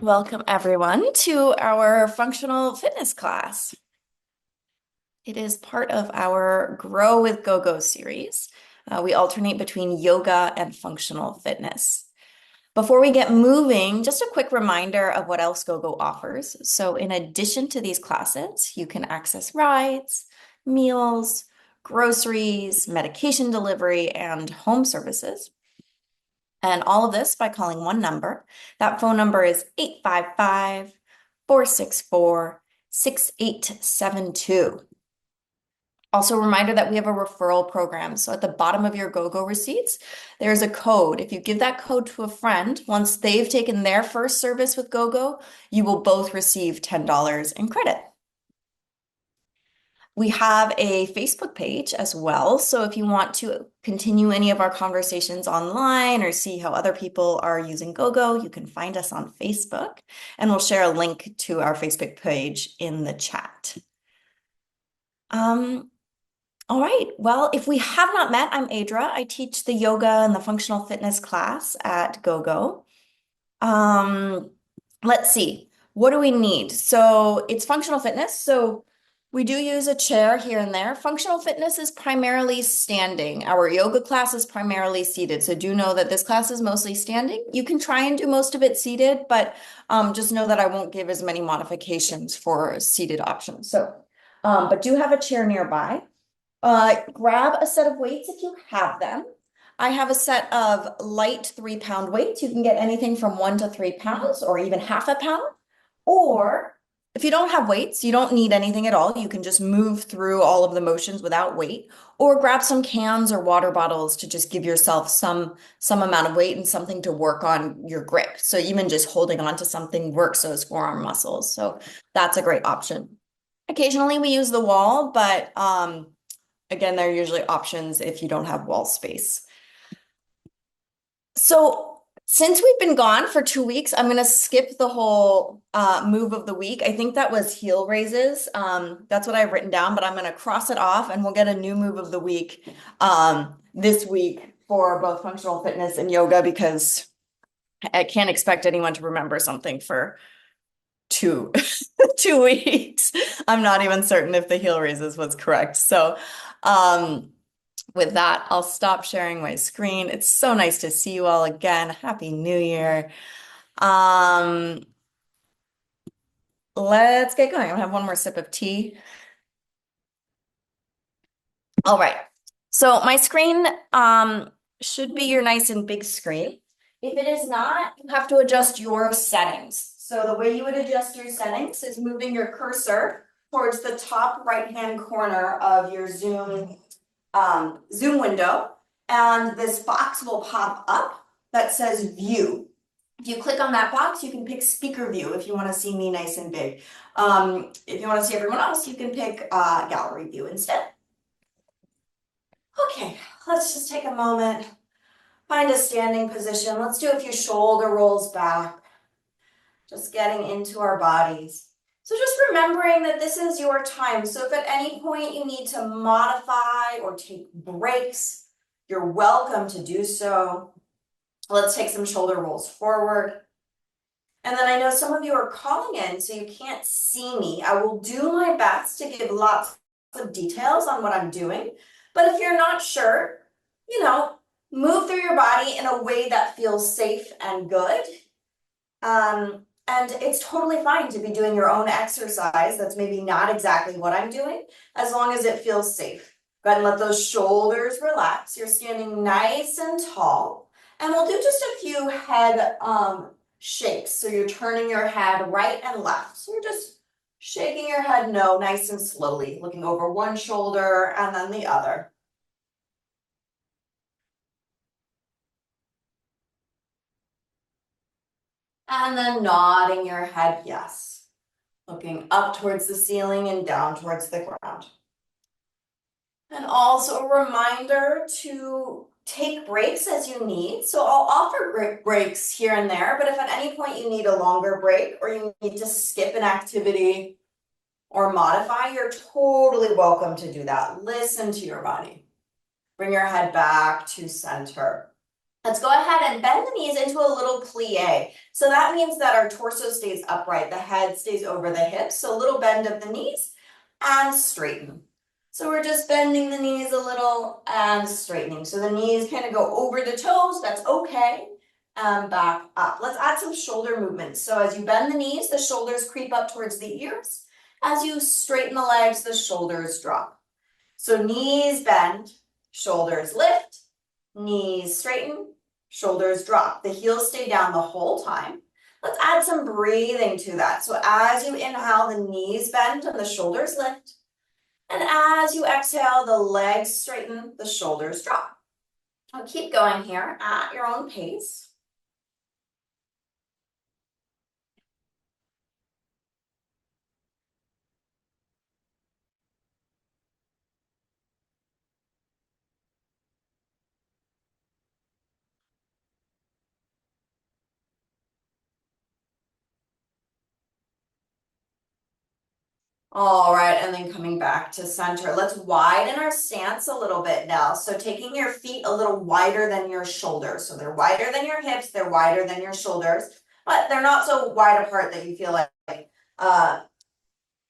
Welcome everyone to our functional fitness class. It is part of our Grow with GoGo series. We alternate between yoga and functional fitness. Before we get moving, just a quick reminder of what else GoGo offers. So in addition to these classes, you can access rides, meals, groceries, medication delivery, and home services. And all of this by calling one number. That phone number is 855-464-6872. Also, a reminder that we have a referral program. So at the bottom of your GoGo receipts, there's a code. If you give that code to a friend, once they've taken their first service with GoGo, you will both receive $10 in credit. We have a Facebook page as well. So if you want to continue any of our conversations online or see how other people are using GoGo, you can find us on Facebook, and we'll share a link to our Facebook page in the chat. All right. Well, if we have not met, I'm Adra. I teach the yoga and the functional fitness class at GoGo. Let's see. What do we need? So it's functional fitness. So we do use a chair here and there. Functional fitness is primarily standing. Our yoga class is primarily seated. So do know that this class is mostly standing. You can try and do most of it seated, but just know that I won't give as many modifications for seated options. So, but do have a chair nearby. Grab a set of weights if you have them. I have a set of light 3-pound weights. You can get anything from 1 to 3 pounds or even half a pound. Or if you don't have weights, you don't need anything at all. You can just move through all of the motions without weight, or grab some cans or water bottles to just give yourself some amount of weight and something to work on your grip. So even just holding on to something works those forearm muscles. So that's a great option. Occasionally we use the wall, but again, there are usually options if you don't have wall space. So since we've been gone for 2 weeks, I'm going to skip the whole move of the week. I think that was heel raises. That's what I've written down, but I'm going to cross it off and we'll get a new move of the week this week for both functional fitness and yoga, because I can't expect anyone to remember something for 2 weeks. I'm not even certain if the heel raises was correct. So with that, I'll stop sharing my screen. It's so nice to see you all again. Happy New Year. Let's get going. I'm gonna have one more sip of tea. All right. So my screen should be your nice and big screen. If it is not, you have to adjust your settings. So the way you would adjust your settings is moving your cursor towards the top right-hand corner of your Zoom window, and this box will pop up that says View. If you click on that box, you can pick Speaker View if you want to see me nice and big. If you want to see everyone else, you can pick Gallery View instead. Okay, let's just take a moment, find a standing position. Let's do a few shoulder rolls back, just getting into our bodies. So just remembering that this is your time. So if at any point you need to modify or take breaks, you're welcome to do so. Let's take some shoulder rolls forward. And then I know some of you are calling in, so you can't see me. I will do my best to give lots of details on what I'm doing. But if you're not sure, move through your body in a way that feels safe and good. And it's totally fine to be doing your own exercise that's maybe not exactly what I'm doing, as long as it feels safe. Go ahead and let those shoulders relax. You're standing nice and tall. And we'll do just a few head shakes. So you're turning your head right and left. So you're just shaking your head no, nice and slowly, looking over one shoulder and then the other. And then nodding your head yes. Looking up towards the ceiling and down towards the ground. And also a reminder to take breaks as you need. So I'll offer breaks here and there, but if at any point you need a longer break or you need to skip an activity or modify, you're totally welcome to do that. Listen to your body. Bring your head back to center. Let's go ahead and bend the knees into a little plie. So that means that our torso stays upright, the head stays over the hips. So a little bend of the knees and straighten. So we're just bending the knees a little and straightening. So the knees kind of go over the toes, that's okay. And back up. Let's add some shoulder movements. So as you bend the knees, the shoulders creep up towards the ears. As you straighten the legs, the shoulders drop. So knees bend, shoulders lift, knees straighten, shoulders drop. The heels stay down the whole time. Let's add some breathing to that. So as you inhale, the knees bend and the shoulders lift. And as you exhale, the legs straighten, the shoulders drop. I'll keep going here at your own pace. All right, and then coming back to center. Let's widen our stance a little bit now. So taking your feet a little wider than your shoulders. So they're wider than your hips, they're wider than your shoulders, but they're not so wide apart that you feel like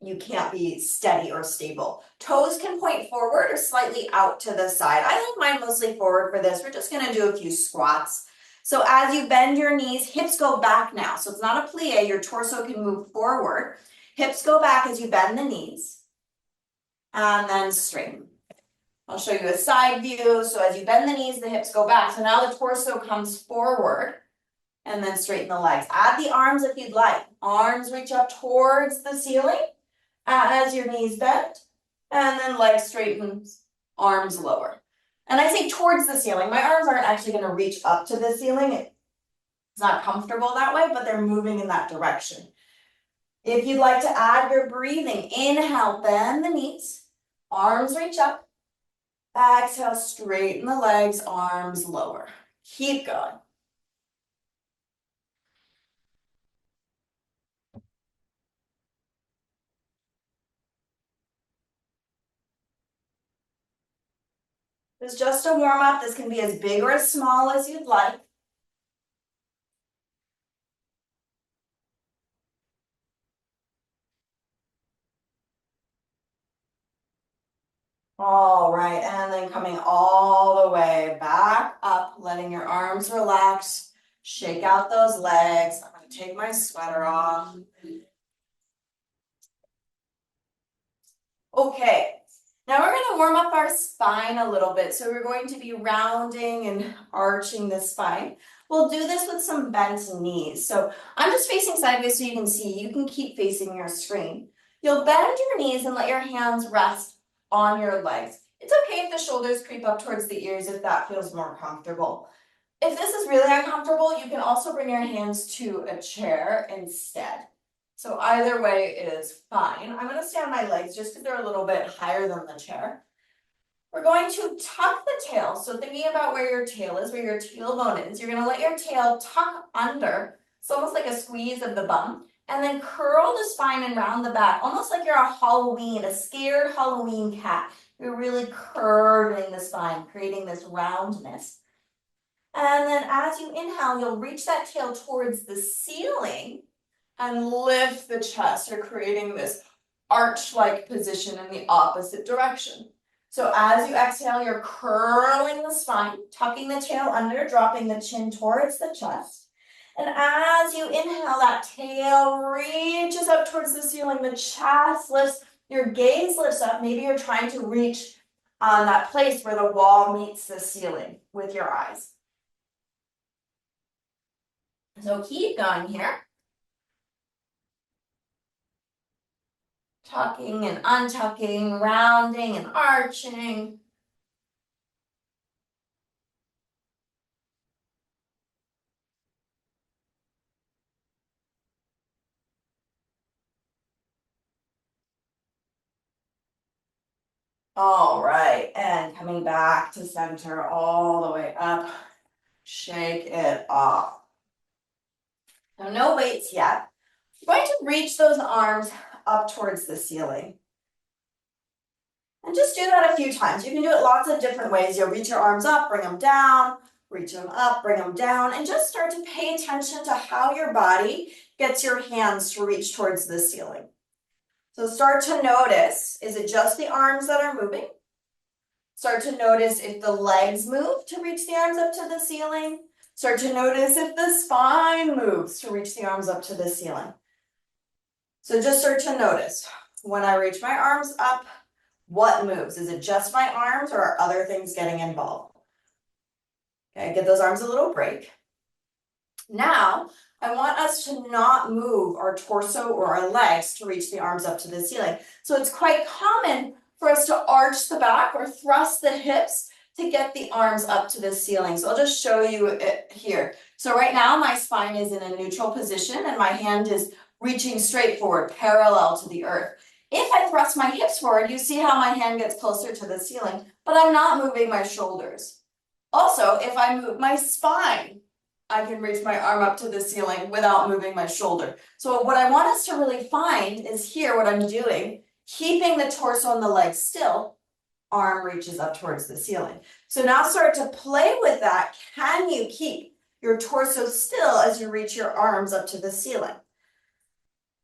you can't be steady or stable. Toes can point forward or slightly out to the side. I like mine mostly forward for this. We're just gonna do a few squats. So as you bend your knees, hips go back now. So it's not a plie, your torso can move forward. Hips go back as you bend the knees and then straighten. I'll show you a side view. So as you bend the knees, the hips go back. So now the torso comes forward and then straighten the legs. Add the arms if you'd like. Arms reach up towards the ceiling as your knees bend, and then legs straightens, arms lower. And I say towards the ceiling. My arms aren't actually going to reach up to the ceiling. It's not comfortable that way, but they're moving in that direction. If you'd like to add your breathing, inhale, bend the knees, arms reach up, exhale, straighten the legs, arms lower. Keep going. This is just a warm up. This can be as big or as small as you'd like. All right, and then coming all the way back up, letting your arms relax, shake out those legs. I'm gonna take my sweater off. Okay, now we're gonna warm up our spine a little bit. So we're going to be rounding and arching the spine. We'll do this with some bent knees. So I'm just facing sideways so you can see. You can keep facing your screen. You'll bend your knees and let your hands rest on your legs. It's okay if the shoulders creep up towards the ears if that feels more comfortable. If this is really uncomfortable, you can also bring your hands to a chair instead. So either way is fine. I'm going to stand my legs just because they're a little bit higher than the chair. We're going to tuck the tail. So thinking about where your tail is, where your tailbone is, you're going to let your tail tuck under. It's almost like a squeeze of the bum. And then curl the spine and round the back, almost like you're a scared Halloween cat. You're really curving the spine, creating this roundness. And then as you inhale, you'll reach that tail towards the ceiling and lift the chest. You're creating this arch-like position in the opposite direction. So as you exhale, you're curling the spine, tucking the tail under, dropping the chin towards the chest. And as you inhale, that tail reaches up towards the ceiling, the chest lifts, your gaze lifts up. Maybe you're trying to reach on that place where the wall meets the ceiling with your eyes. So keep going here. Tucking and untucking, rounding and arching. All right, and coming back to center all the way up. Shake it off. Now, no weights yet. You're going to reach those arms up towards the ceiling. And just do that a few times. You can do it lots of different ways. You'll reach your arms up, bring them down, reach them up, bring them down, and just start to pay attention to how your body gets your hands to reach towards the ceiling. So start to notice, is it just the arms that are moving? Start to notice if the legs move to reach the arms up to the ceiling. Start to notice if the spine moves to reach the arms up to the ceiling. So just start to notice, when I reach my arms up, what moves? Is it just my arms or are other things getting involved? Okay, give those arms a little break. Now, I want us to not move our torso or our legs to reach the arms up to the ceiling. So it's quite common for us to arch the back or thrust the hips to get the arms up to the ceiling. So I'll just show you it here. So right now my spine is in a neutral position and my hand is reaching straight forward, parallel to the earth. If I thrust my hips forward, you see how my hand gets closer to the ceiling, but I'm not moving my shoulders. Also, if I move my spine, I can reach my arm up to the ceiling without moving my shoulder. So what I want us to really find is here what I'm doing, keeping the torso and the legs still, arm reaches up towards the ceiling. So now start to play with that. Can you keep your torso still as you reach your arms up to the ceiling?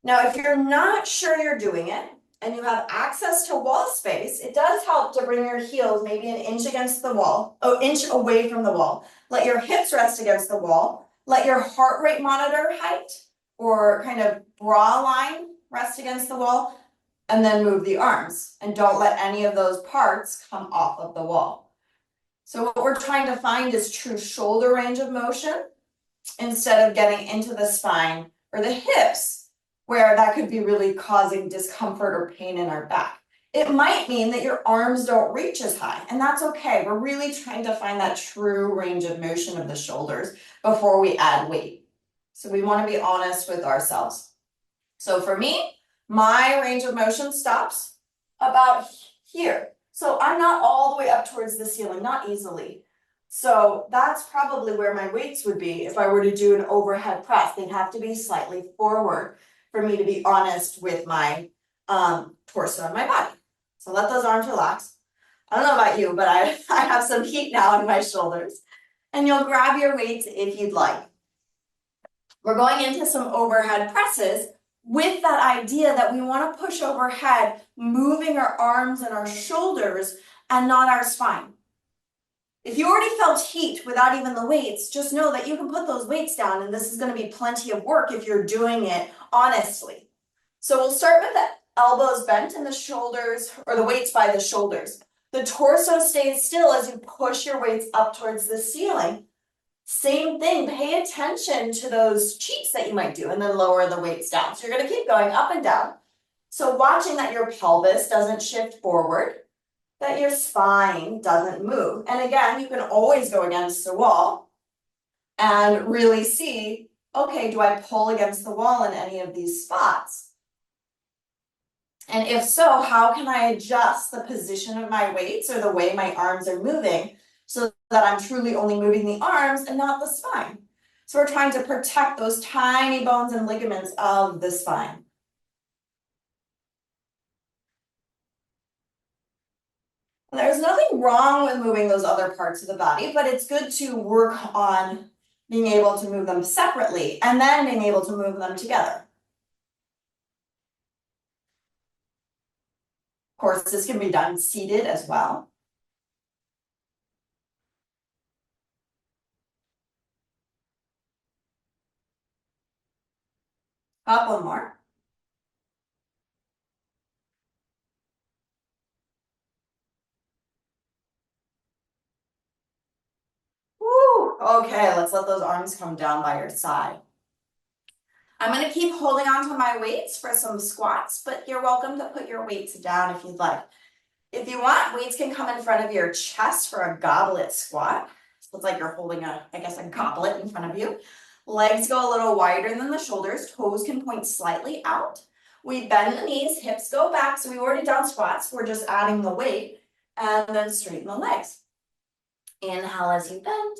Now, if you're not sure you're doing it and you have access to wall space, it does help to bring your heels maybe an inch against the wall, an inch away from the wall. Let your hips rest against the wall. Let your heart rate monitor height or kind of bra line rest against the wall, and then move the arms. And don't let any of those parts come off of the wall. So what we're trying to find is true shoulder range of motion instead of getting into the spine or the hips, where that could be really causing discomfort or pain in our back. It might mean that your arms don't reach as high, and that's okay. We're really trying to find that true range of motion of the shoulders before we add weight. So we want to be honest with ourselves. So for me, my range of motion stops about here. So I'm not all the way up towards the ceiling, not easily. So that's probably where my weights would be if I were to do an overhead press. They'd have to be slightly forward for me to be honest with my torso and my body. So let those arms relax. I don't know about you, but I have some heat now in my shoulders. And you'll grab your weights if you'd like. We're going into some overhead presses with that idea that we want to push overhead, moving our arms and our shoulders and not our spine. If you already felt heat without even the weights, just know that you can put those weights down and this is going to be plenty of work if you're doing it honestly. So we'll start with the elbows bent and the shoulders, or the weights by the shoulders. The torso stays still as you push your weights up towards the ceiling. Same thing, pay attention to those cheeks that you might do and then lower the weights down. So you're going to keep going up and down. So watching that your pelvis doesn't shift forward, that your spine doesn't move. And again, you can always go against the wall and really see, okay, do I pull against the wall in any of these spots? And if so, how can I adjust the position of my weights or the way my arms are moving so that I'm truly only moving the arms and not the spine? So we're trying to protect those tiny bones and ligaments of the spine. There's nothing wrong with moving those other parts of the body, but it's good to work on being able to move them separately and then being able to move them together. Of course, this can be done seated as well. Up one more. Woo. Okay, let's let those arms come down by your side. I'm going to keep holding on to my weights for some squats, but you're welcome to put your weights down if you'd like. If you want, weights can come in front of your chest for a goblet squat. So it's like you're holding a goblet in front of you. Legs go a little wider than the shoulders. Toes can point slightly out. We bend the knees, hips go back. So we've already done squats. We're just adding the weight and then straighten the legs. Inhale as you bend.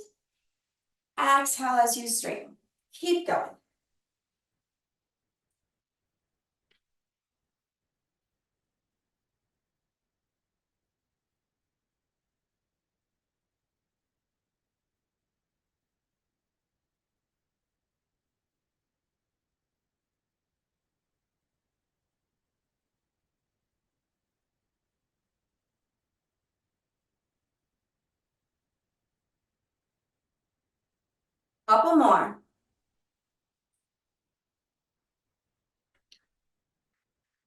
Exhale as you straighten. Keep going. couple more.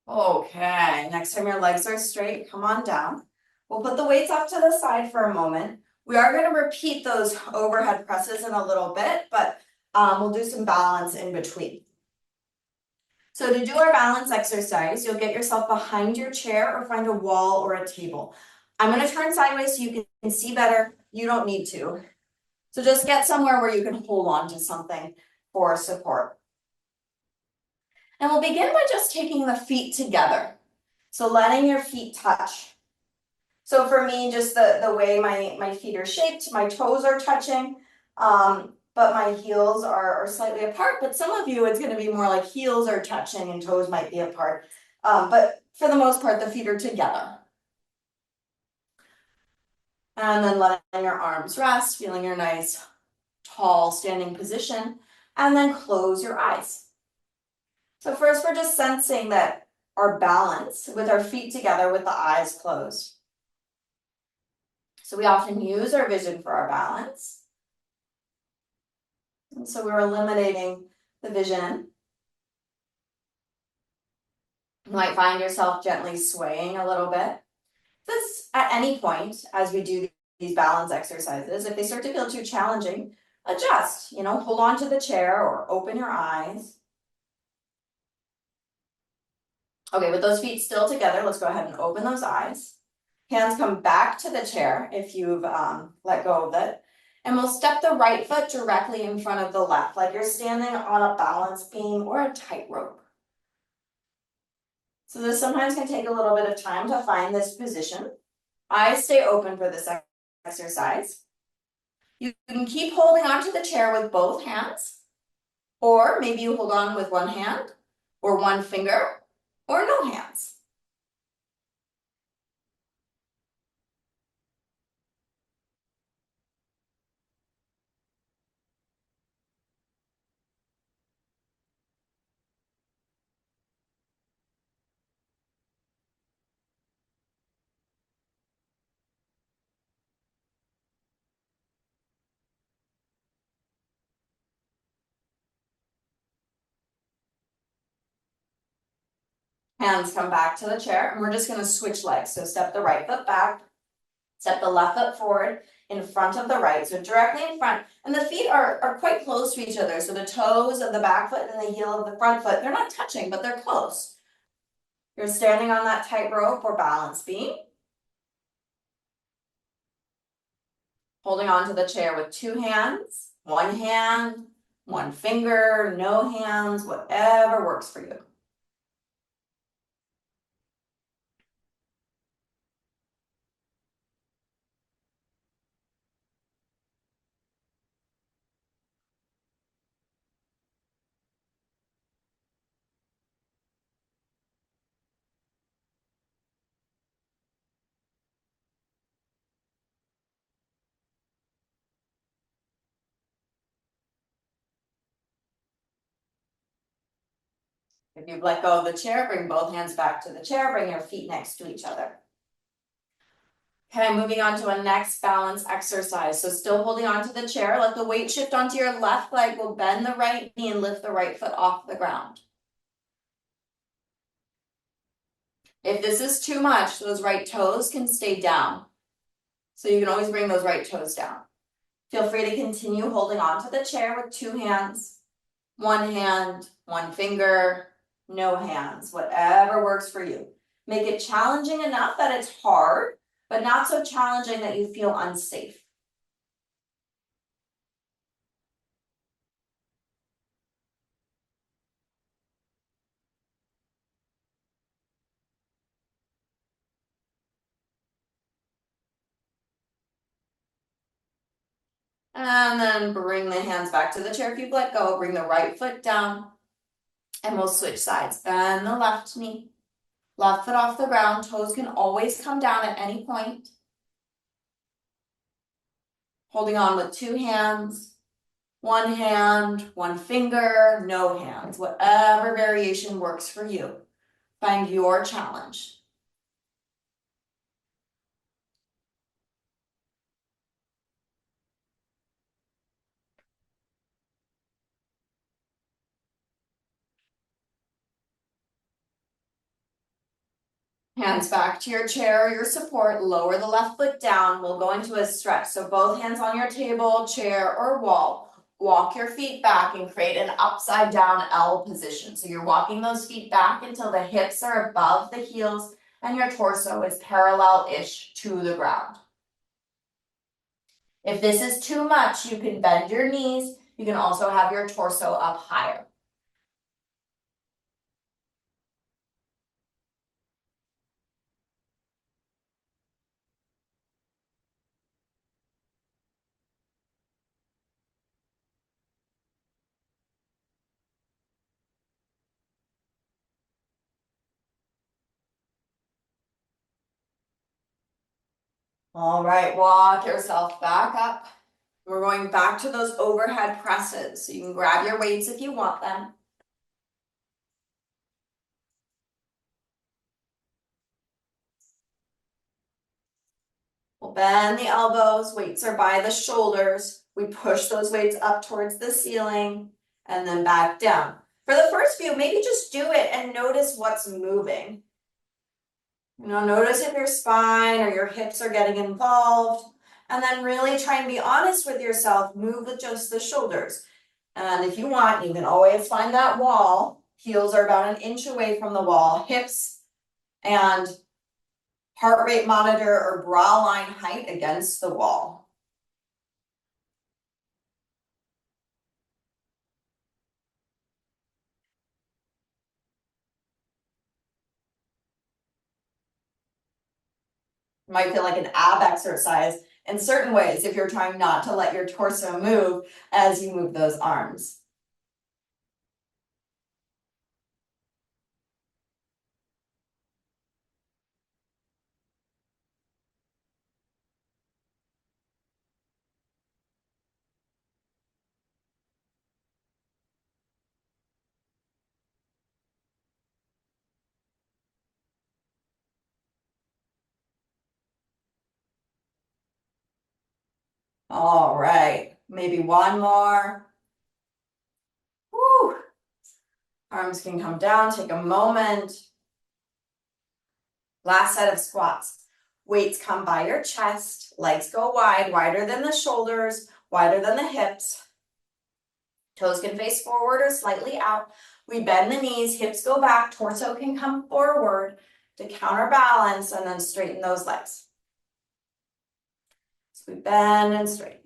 Okay, next time your legs are straight, come on down. We'll put the weights off to the side for a moment. We are going to repeat those overhead presses in a little bit, but we'll do some balance in between. So to do our balance exercise, you'll get yourself behind your chair or find a wall or a table. I'm going to turn sideways so you can see better. You don't need to. So just get somewhere where you can hold on to something for support. And we'll begin by just taking the feet together. So letting your feet touch. So for me, just the way my feet are shaped, my toes are touching, but my heels are slightly apart. But some of you, it's going to be more like heels are touching and toes might be apart. But for the most part, the feet are together. And then letting your arms rest, feeling your nice, tall standing position, and then close your eyes. So first, we're just sensing that our balance with our feet together with the eyes closed. So we often use our vision for our balance. And so we're eliminating the vision. You might find yourself gently swaying a little bit. This, at any point, as we do these balance exercises, if they start to feel too challenging, adjust, hold on to the chair or open your eyes. Okay, with those feet still together, let's go ahead and open those eyes. Hands come back to the chair if you've let go of it. And we'll step the right foot directly in front of the left, like you're standing on a balance beam or a tightrope. So this sometimes can take a little bit of time to find this position. Eyes stay open for this exercise. You can keep holding onto the chair with both hands, or maybe you hold on with one hand, or one finger, or no hands. Hands come back to the chair, and we're just going to switch legs. So step the right foot back, step the left foot forward in front of the right, so directly in front. And the feet are quite close to each other. So the toes of the back foot and the heel of the front foot, they're not touching, but they're close. You're standing on that tightrope or balance beam. Holding onto the chair with two hands, one hand, one finger, no hands, whatever works for you. If you've let go of the chair, bring both hands back to the chair, bring your feet next to each other. Okay, moving on to a next balance exercise. So still holding onto the chair, let the weight shift onto your left leg. We'll bend the right knee and lift the right foot off the ground. If this is too much, those right toes can stay down. So you can always bring those right toes down. Feel free to continue holding onto the chair with two hands, one hand, one finger, no hands, whatever works for you. Make it challenging enough that it's hard, but not so challenging that you feel unsafe. And then bring the hands back to the chair. If you've let go, bring the right foot down. And we'll switch sides. Bend the left knee. Left foot off the ground. Toes can always come down at any point. Holding on with two hands. One hand, one finger, no hands. Whatever variation works for you. Find your challenge. Hands back to your chair or your support, lower the left foot down. We'll go into a stretch. So both hands on your table, chair, or wall. Walk your feet back and create an upside down L position. So you're walking those feet back until the hips are above the heels and your torso is parallel-ish to the ground. If this is too much, you can bend your knees. You can also have your torso up higher. All right, walk yourself back up. We're going back to those overhead presses. So you can grab your weights if you want them. We'll bend the elbows, weights are by the shoulders. We push those weights up towards the ceiling and then back down. For the first few, maybe just do it and notice what's moving. Notice if your spine or your hips are getting involved, and then really try and be honest with yourself. Move with just the shoulders. And if you want, you can always find that wall. Heels are about 1 inch away from the wall. Hips and heart rate monitor or bra line height against the wall. It might feel like an ab exercise in certain ways if you're trying not to let your torso move as you move those arms. All right, maybe one more. Woo. Arms can come down, take a moment. Last set of squats. Weights come by your chest, legs go wide, wider than the shoulders, wider than the hips. Toes can face forward or slightly out. We bend the knees, hips go back, torso can come forward to counterbalance and then straighten those legs. So we bend and straighten.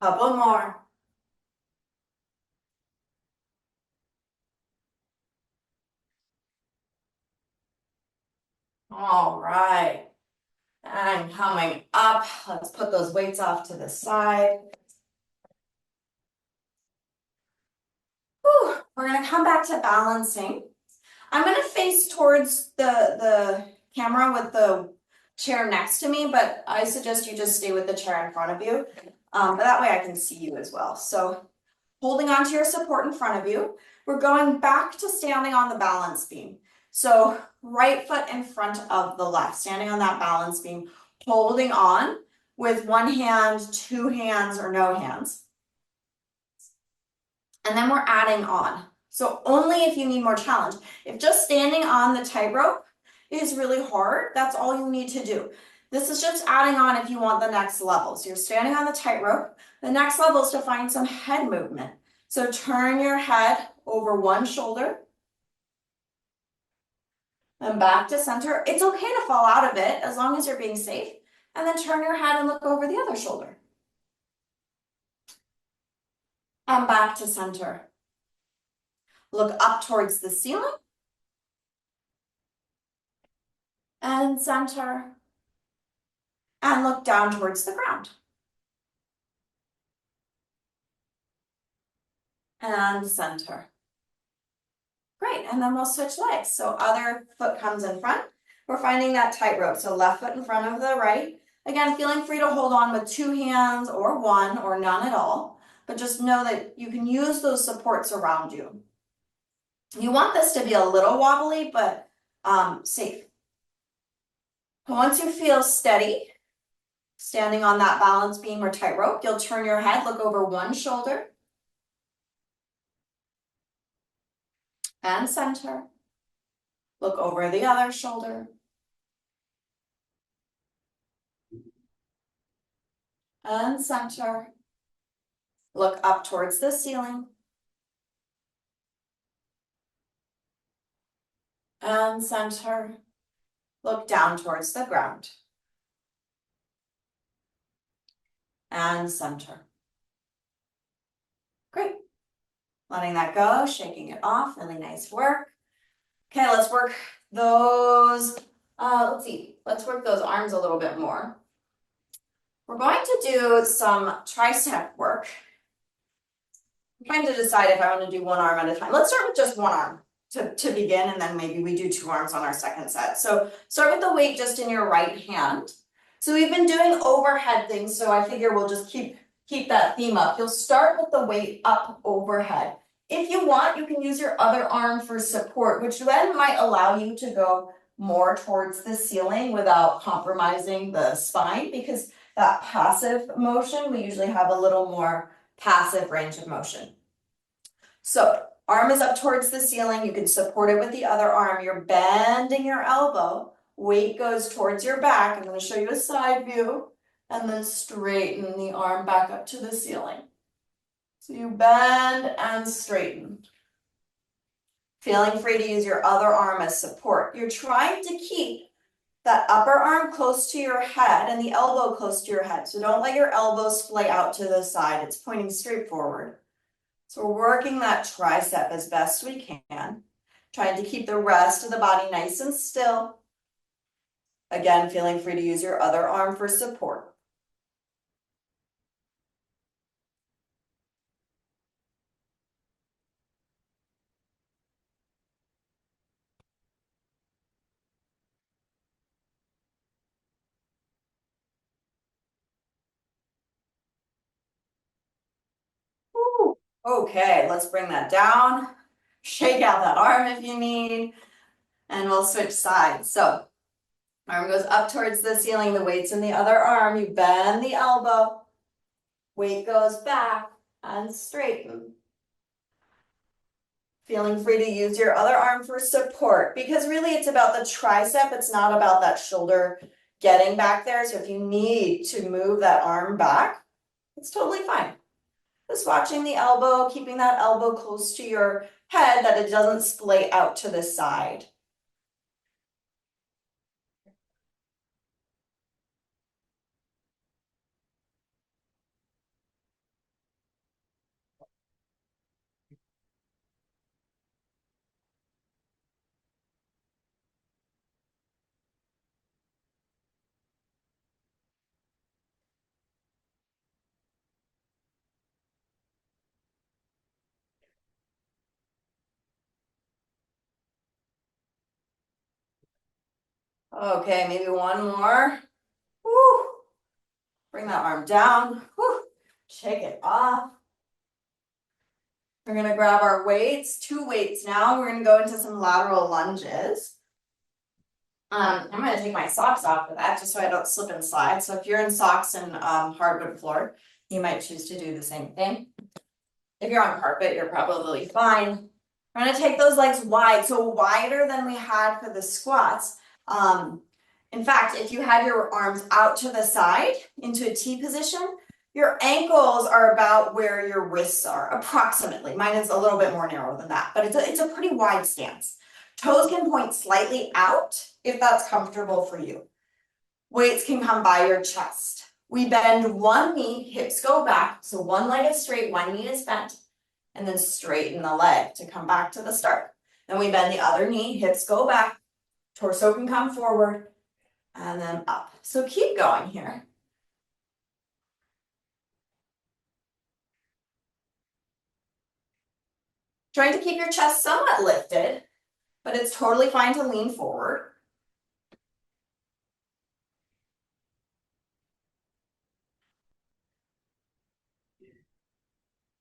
Couple more. All right. And coming up, let's put those weights off to the side. Whew. We're gonna come back to balancing. I'm gonna face towards the camera with the chair next to me, but I suggest you just stay with the chair in front of you. But that way I can see you as well. So holding onto your support in front of you, we're going back to standing on the balance beam. So right foot in front of the left, standing on that balance beam, holding on with one hand, two hands, or no hands. And then we're adding on. So only if you need more challenge. If just standing on the tightrope is really hard, that's all you need to do. This is just adding on if you want the next level. So you're standing on the tightrope. The next level is to find some head movement. So turn your head over one shoulder and back to center. It's okay to fall out of it as long as you're being safe. And then turn your head and look over the other shoulder. And back to center. Look up towards the ceiling. And center. And look down towards the ground. And center. Great, and then we'll switch legs. So other foot comes in front. we're finding that tightrope. So left foot in front of the right. Again, feeling free to hold on with two hands or one or none at all, but just know that you can use those supports around you. You want this to be a little wobbly, but safe. Once you feel steady, standing on that balance beam or tightrope, you'll turn your head, look over one shoulder, and center. Look over the other shoulder. And center. Look up towards the ceiling. And center. Look down towards the ground. And center. Great. Letting that go, shaking it off, really nice work. Okay, let's work those, let's work those arms a little bit more. We're going to do some tricep work. I'm trying to decide if I want to do one arm at a time. Let's start with just one arm to begin, and then maybe we do two arms on our second set. So start with the weight just in your right hand. So we've been doing overhead things, so I figure we'll just keep that theme up. You'll start with the weight up overhead. If you want, you can use your other arm for support, which then might allow you to go more towards the ceiling without compromising the spine, because that passive motion, we usually have a little more passive range of motion. So arm is up towards the ceiling. You can support it with the other arm. You're bending your elbow. Weight goes towards your back. I'm going to show you a side view, and then straighten the arm back up to the ceiling. So you bend and straighten. Feeling free to use your other arm as support. You're trying to keep that upper arm close to your head and the elbow close to your head. So don't let your elbow splay out to the side. It's pointing straight forward. So we're working that tricep as best we can, trying to keep the rest of the body nice and still. Again, feeling free to use your other arm for support. Woo. Okay, let's bring that down. Shake out that arm if you need, and we'll switch sides. So arm goes up towards the ceiling, the weight's in the other arm. You bend the elbow, weight goes back and straighten. Feeling free to use your other arm for support, because really it's about the tricep. It's not about that shoulder getting back there. So if you need to move that arm back, it's totally fine. Just watching the elbow, keeping that elbow close to your head, that it doesn't splay out to the side. Okay, maybe one more. Woo. Bring that arm down. Woo. Shake it off. We're gonna grab our weights, two weights now. We're gonna go into some lateral lunges. I'm gonna take my socks off for that, just so I don't slip and slide. So if you're in socks and hardwood floor, you might choose to do the same thing. If you're on carpet, you're probably fine. We're gonna take those legs wide, so wider than we had for the squats. In fact, if you had your arms out to the side into a T position, your ankles are about where your wrists are, approximately. Mine is a little bit more narrow than that, but it's a pretty wide stance. Toes can point slightly out if that's comfortable for you. Weights can come by your chest. We bend one knee, hips go back, so one leg is straight, one knee is bent, and then straighten the leg to come back to the start. Then we bend the other knee, hips go back, torso can come forward, and then up. So keep going here. Trying to keep your chest somewhat lifted, but it's totally fine to lean forward.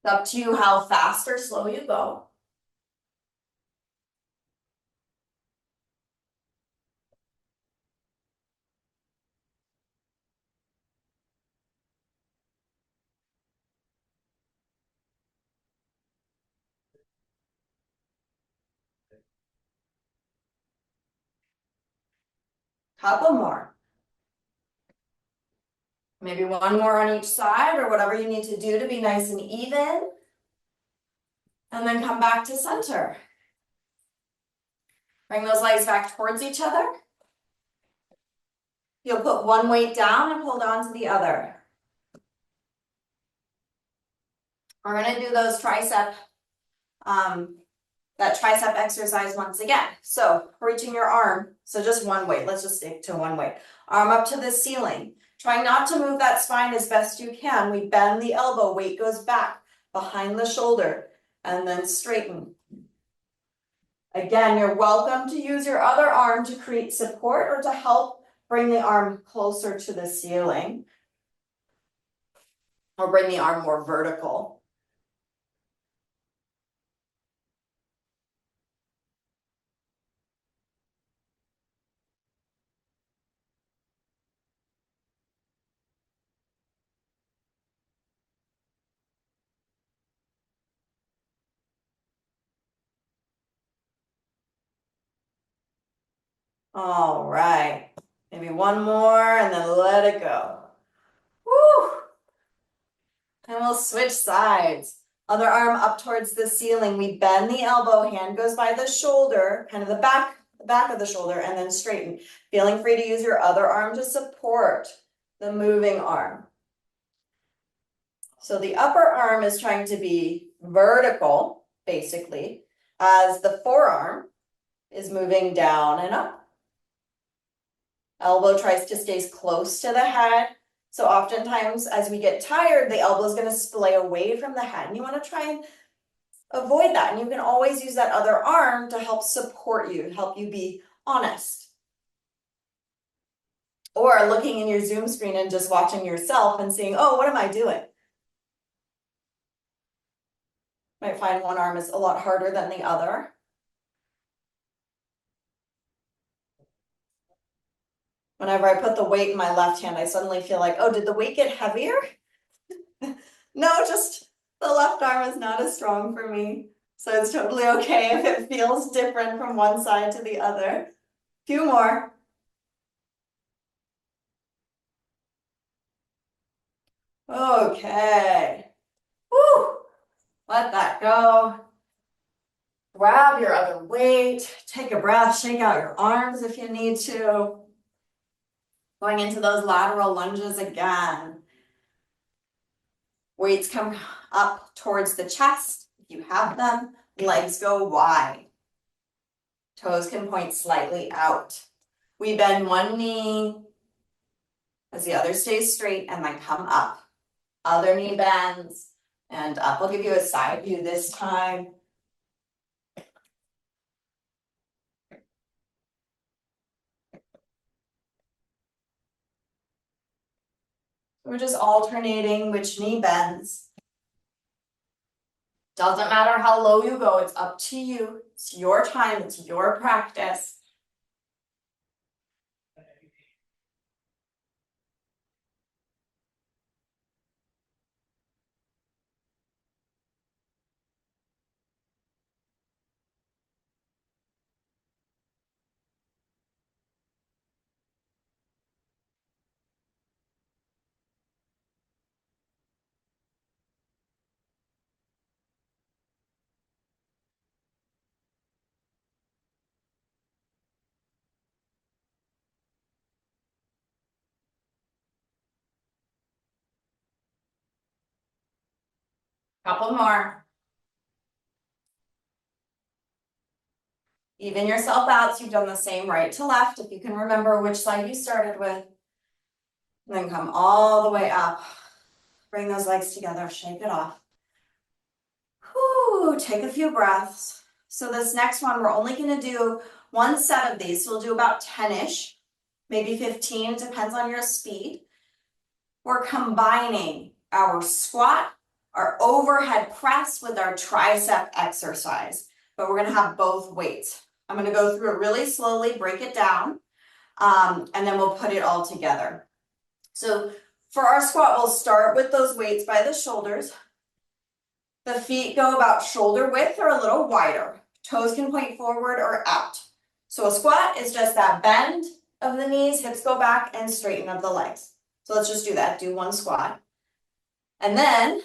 up to you how fast or slow you go. Couple more. Maybe one more on each side or whatever you need to do to be nice and even. And then come back to center. Bring those legs back towards each other. You'll put one weight down and hold on to the other. We're gonna do those that tricep exercise once again. So reaching your arm, so just one weight, let's just stick to one weight. Arm up to the ceiling. Try not to move that spine as best you can. We bend the elbow, weight goes back behind the shoulder, and then straighten. Again, you're welcome to use your other arm to create support or to help bring the arm closer to the ceiling. Or bring the arm more vertical. All right, maybe one more and then let it go. Woo! And we'll switch sides. Other arm up towards the ceiling. We bend the elbow, hand goes by the shoulder, kind of the back of the shoulder, and then straighten. Feeling free to use your other arm to support the moving arm. So the upper arm is trying to be vertical, basically, as the forearm is moving down and up. Elbow tries to stay close to the head. So oftentimes as we get tired, the elbow is going to splay away from the head. And you want to try and avoid that. And you can always use that other arm to help support you, help you be honest. Or looking in your Zoom screen and just watching yourself and seeing, oh, what am I doing? Might find one arm is a lot harder than the other. Whenever I put the weight in my left hand, I suddenly feel like, oh, did the weight get heavier? No, just the left arm is not as strong for me. So it's totally okay if it feels different from one side to the other. Few more. Okay. Woo! Let that go. Grab your other weight. Take a breath. Shake out your arms if you need to. Going into those lateral lunges again. Weights come up towards the chest. If you have them, legs go wide. Toes can point slightly out. We bend one knee as the other stays straight and then come up. Other knee bends and up. I'll give you a side view this time. We're just alternating which knee bends. Doesn't matter how low you go, it's up to you. It's your time, it's your practice. Couple more. Even yourself out so you've done the same right to left, if you can remember which side you started with. And then come all the way up. Bring those legs together, shake it off. Whew, take a few breaths. So this next one, we're only gonna do one set of these. So we'll do about 10-ish, maybe 15, it depends on your speed. We're combining our squat, our overhead press with our tricep exercise, but we're gonna have both weights. I'm gonna go through it really slowly, break it down, and then we'll put it all together. So for our squat, we'll start with those weights by the shoulders. The feet go about shoulder width or a little wider. Toes can point forward or out. So a squat is just that bend of the knees, hips go back, and straighten of the legs. So let's just do that. Do one squat. And then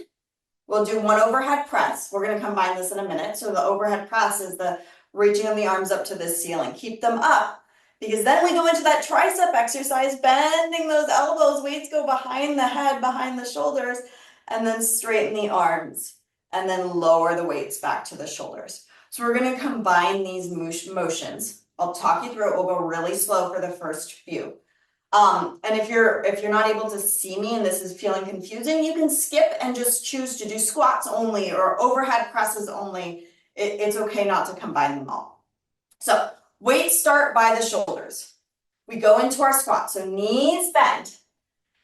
we'll do one overhead press. We're going to combine this in a minute. So the overhead press is the reaching of the arms up to the ceiling. Keep them up because then we go into that tricep exercise, bending those elbows. Weights go behind the head, behind the shoulders, and then straighten the arms and then lower the weights back to the shoulders. So we're going to combine these motions. I'll talk you through it. We'll go really slow for the first few. And if you're not able to see me and this is feeling confusing, you can skip and just choose to do squats only or overhead presses only. It's okay not to combine them all. So weights start by the shoulders. We go into our squat. So knees bend.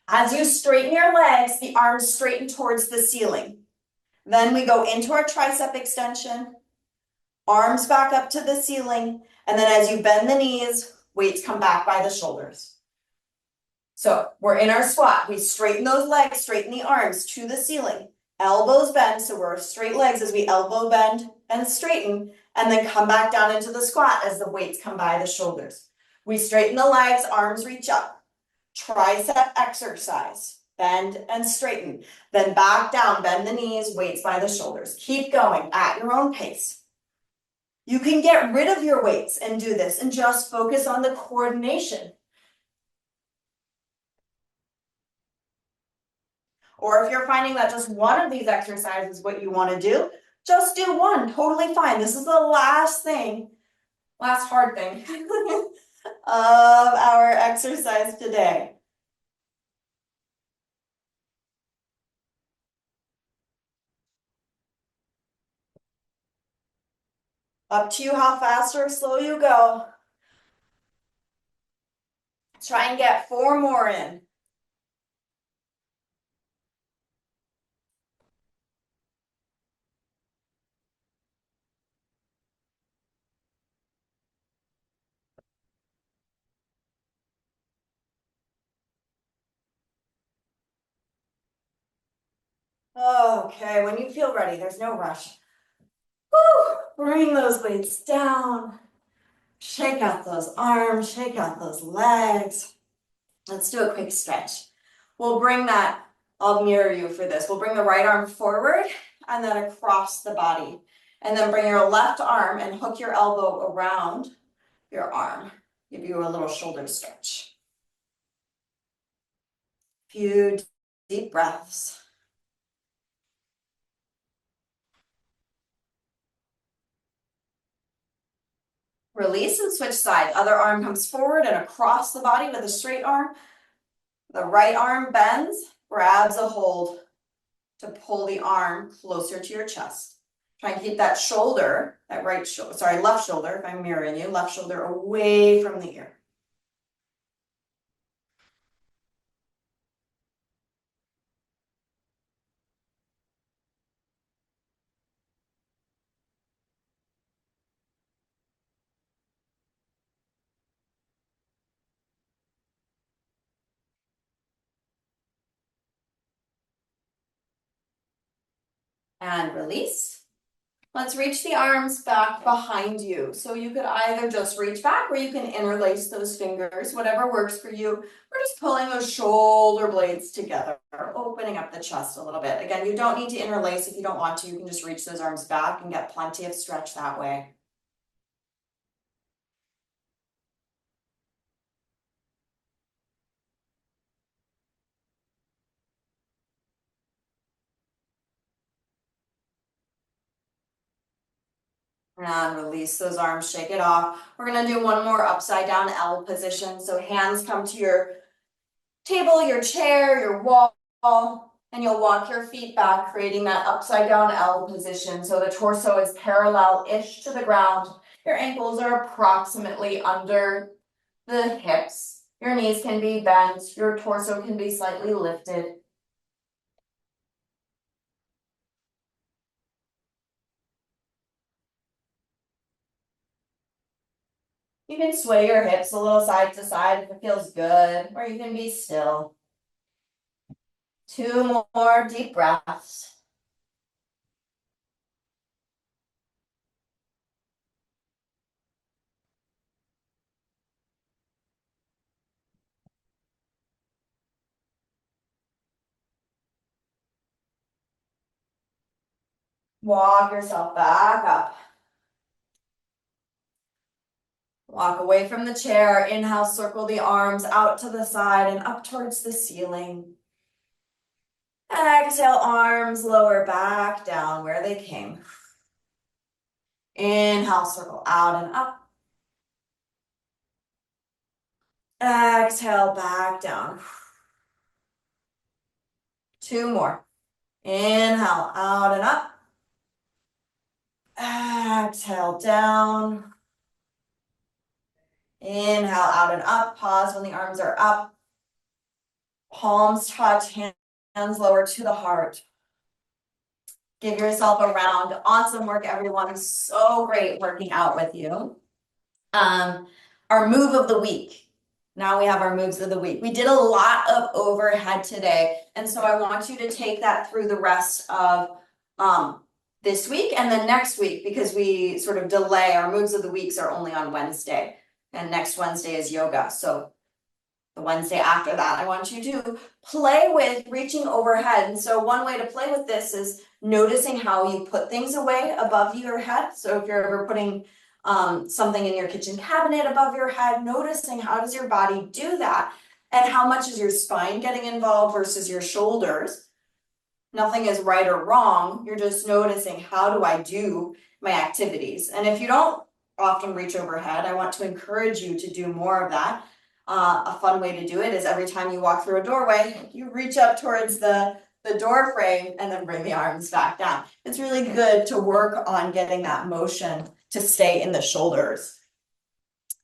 As you straighten your legs, the arms straighten towards the ceiling. Then we go into our tricep extension, arms back up to the ceiling, and then as you bend the knees, weights come back by the shoulders. So we're in our squat. We straighten those legs, straighten the arms to the ceiling. Elbows bend, so we're straight legs as we elbow bend and straighten, and then come back down into the squat as the weights come by the shoulders. We straighten the legs, arms reach up. Tricep exercise, bend and straighten. Then back down, bend the knees, weights by the shoulders. Keep going at your own pace. You can get rid of your weights and do this and just focus on the coordination. Or if you're finding that just one of these exercises is what you want to do, just do one, totally fine. This is the last hard thing of our exercise today. Up to you how fast or slow you go. Try and get 4 more in. Okay, when you feel ready, there's no rush. Woo! Bring those weights down. Shake out those arms, shake out those legs. Let's do a quick stretch. We'll bring that, I'll mirror you for this. We'll bring the right arm forward and then across the body. And then bring your left arm and hook your elbow around your arm. Give you a little shoulder stretch. Few deep breaths. Release and switch sides. Other arm comes forward and across the body with a straight arm. The right arm bends, grabs a hold to pull the arm closer to your chest. Try and keep that shoulder, that left shoulder, if I'm mirroring you, left shoulder away from the ear. And release. Let's reach the arms back behind you. So you could either just reach back or you can interlace those fingers, whatever works for you. We're just pulling those shoulder blades together, opening up the chest a little bit. Again, you don't need to interlace if you don't want to. You can just reach those arms back and get plenty of stretch that way. And release those arms, shake it off. We're gonna do one more upside down L position. So hands come to your table, your chair, your wall, and you'll walk your feet back, creating that upside down L position. So the torso is parallel-ish to the ground. Your ankles are approximately under the hips. Your knees can be bent. Your torso can be slightly lifted. You can sway your hips a little side to side if it feels good, or you can be still. 2 more deep breaths. Walk yourself back up. Walk away from the chair. Inhale, circle the arms out to the side and up towards the ceiling. Exhale, arms lower back down where they came. Inhale, circle out and up. Exhale, back down. 2 more. Inhale, out and up. Exhale, down. Inhale, out and up. Pause when the arms are up. Palms touch, hands lower to the heart. Give yourself a round. Awesome work, everyone. So great working out with you. Our move of the week. Now we have our moves of the week. We did a lot of overhead today, and so I want you to take that through the rest of this week and then next week, because we sort of delay. Our moves of the weeks are only on Wednesday, and next Wednesday is yoga. So the Wednesday after that, I want you to play with reaching overhead. And so one way to play with this is noticing how you put things away above your head. So if you're ever putting something in your kitchen cabinet above your head, noticing how does your body do that, and how much is your spine getting involved versus your shoulders. Nothing is right or wrong. You're just noticing, how do I do my activities? And if you don't often reach overhead, I want to encourage you to do more of that. A fun way to do it is every time you walk through a doorway, you reach up towards the door frame and then bring the arms back down. It's really good to work on getting that motion to stay in the shoulders.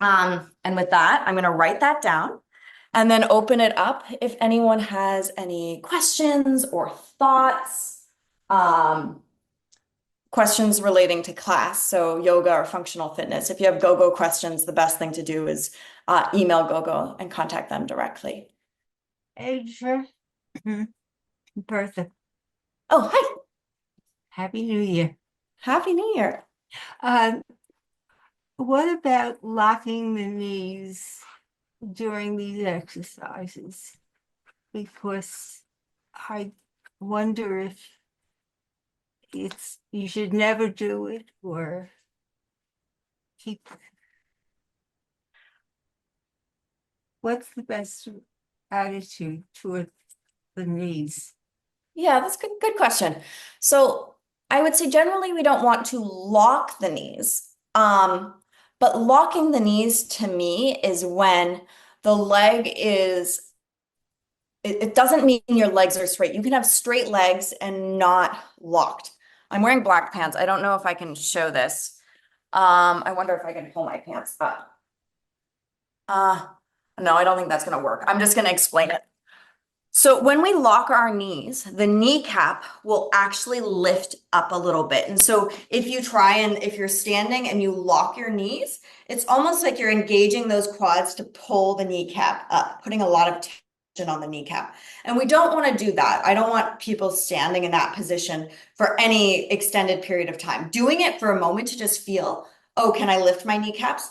And with that, I'm going to write that down and then open it up if anyone has any questions or thoughts, questions relating to class, so yoga or functional fitness. If you have GoGo questions, the best thing to do is email GoGo and contact them directly. Asia, Bertha, Oh, hi. Happy New Year. Happy New Year. What about locking the knees during these exercises? Because I wonder if you should never do it or keep. What's the best attitude toward the knees? Yeah, that's good question. So I would say generally we don't want to lock the knees. But locking the knees to me is when the leg is, it doesn't mean your legs are straight. You can have straight legs and not locked. I'm wearing black pants. I don't know if I can show this. I wonder if I can pull my pants up. No, I don't think that's gonna work. I'm just gonna explain it. So when we lock our knees, the kneecap will actually lift up a little bit. And so if you try and if you're standing and you lock your knees, it's almost like you're engaging those quads to pull the kneecap up, putting a lot of tension on the kneecap. And we don't want to do that. I don't want people standing in that position for any extended period of time. Doing it for a moment to just feel, oh, can I lift my kneecaps?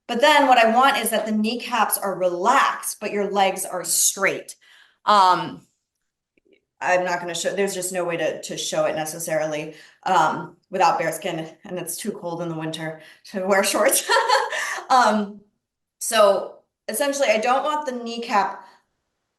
But then what I want is that the kneecaps are relaxed, but your legs are straight. I'm not going to show, there's just no way to show it necessarily without bare skin, and it's too cold in the winter to wear shorts. So essentially, I don't want the kneecap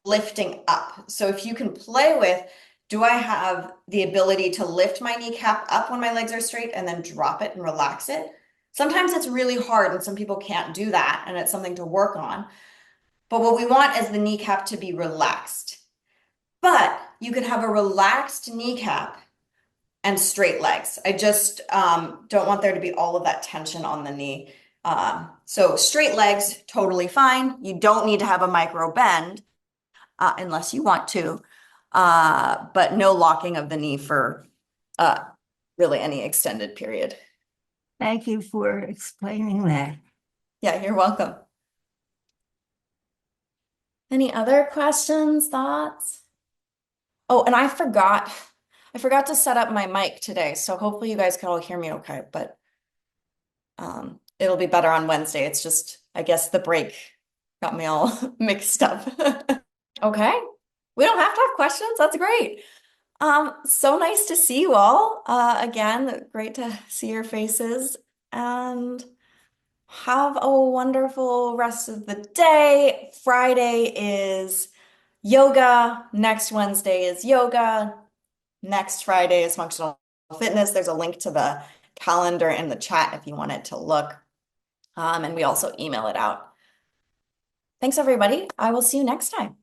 lifting up. So if you can play with, do I have the ability to lift my kneecap up when my legs are straight and then drop it and relax it? Sometimes it's really hard and some people can't do that, and it's something to work on. But what we want is the kneecap to be relaxed. But you can have a relaxed kneecap and straight legs. I just don't want there to be all of that tension on the knee. So straight legs, totally fine. You don't need to have a micro bend unless you want to, but no locking of the knee for really any extended period. Thank you for explaining that. Yeah, you're welcome. Any other questions, thoughts? Oh, and I forgot to set up my mic today, so hopefully you guys can all hear me okay, but it'll be better on Wednesday. It's just, I guess the break got me all mixed up. Okay. We don't have to have questions. That's great. So nice to see you all. Again, great to see your faces and have a wonderful rest of the day. Friday is yoga. Next Wednesday is yoga. Next Friday is functional fitness. There's a link to the calendar in the chat if you wanted to look. And we also email it out. Thanks, everybody. I will see you next time.